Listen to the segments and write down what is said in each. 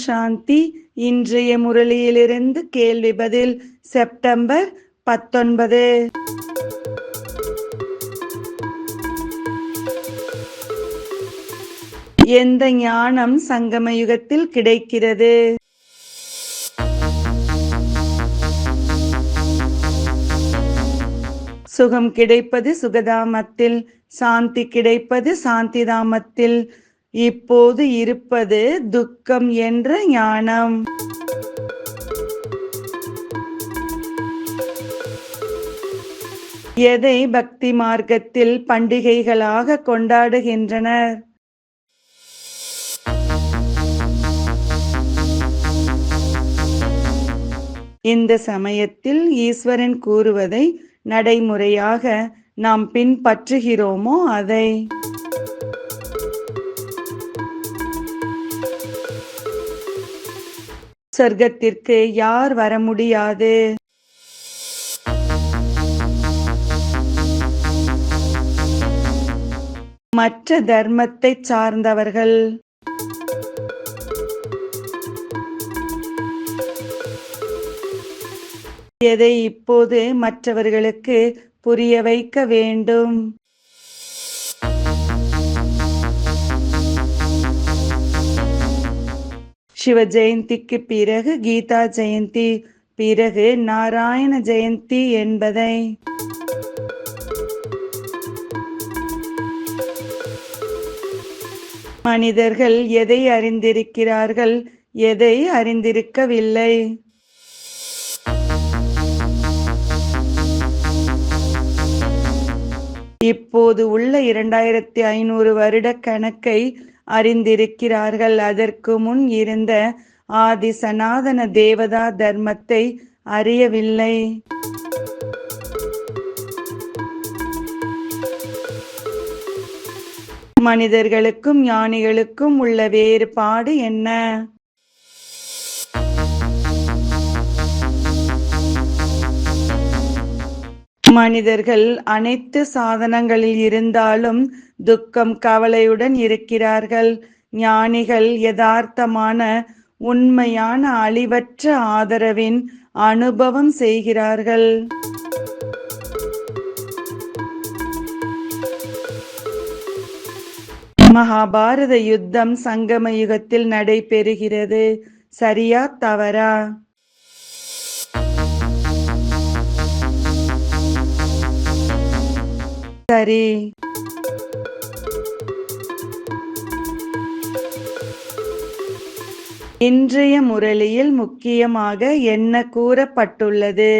சாந்தி. இன்றைய முரளியிலிருந்து கேள்வி பதில் செப்டம்பர் 19. எந்த ஞானம் சங்கம யுகத்தில் கிடைக்கிறது? சுகம் கிடைப்பது சுகதாமத்தில், சாந்தி கிடைப்பது சாந்திதாமத்தில். இப்போது இருப்பது துக்கம் என்ற ஞானம். எதை பக்தி மார்க்கத்தில் பண்டிகைகளாக கொண்டாடுகின்றனர்? இந்த சமயத்தில் ஈஸ்வரன் கூறுவதை நடைமுறையாக நாம் பின்பற்றுகிறோமோ அதை. சொர்க்கத்திற்கு யார் வர முடியாது? மற்ற தர்மத்தை சார்ந்தவர்கள். எதை இப்போது மற்றவர்களுக்கு புரிய வைக்க வேண்டும்? சிவ ஜெயந்திக்கு பிறகு கீதா ஜெயந்தி, பிறகு நாராயண ஜெயந்தி என்பதை. மனிதர்கள் எதை அறிந்திருக்கிறார்கள், எதை அறிந்திருக்கவில்லை? இப்போது உள்ள 2500 வருட கணக்கை அறிந்திருக்கிறார்கள். அதற்கு முன் இருந்த ஆதி சனாதன தேவதா தர்மத்தை அறியவில்லை. மனிதர்களுக்கும் ஞானிகளுக்கும் உள்ள வேறுபாடு என்ன? மனிதர்கள் அனைத்து சாதனங்களில் இருந்தாலும் துக்கம் கவலையுடன் இருக்கிறார்கள். ஞானிகள் யதார்த்தமான உண்மையான அழிவற்ற ஆதரவின் அனுபவம் செய்கிறார்கள். மகாபாரத யுத்தம் சங்கம யுகத்தில் நடைபெறுகிறது. சரியா தவறா? சரி. இன்றைய முரளியில் முக்கியமாக என்ன கூறப்பட்டுள்ளது?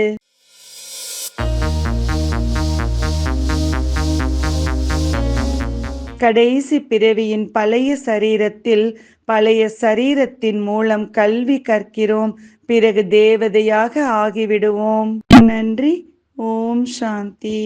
கடைசி பிறவியின் பழைய சரீரத்தில் பழைய சரீரத்தின் மூலம் கல்வி கற்கிறோம். பிறகு தேவதையாக ஆகிவிடுவோம். நன்றி. ஓம் சாந்தி.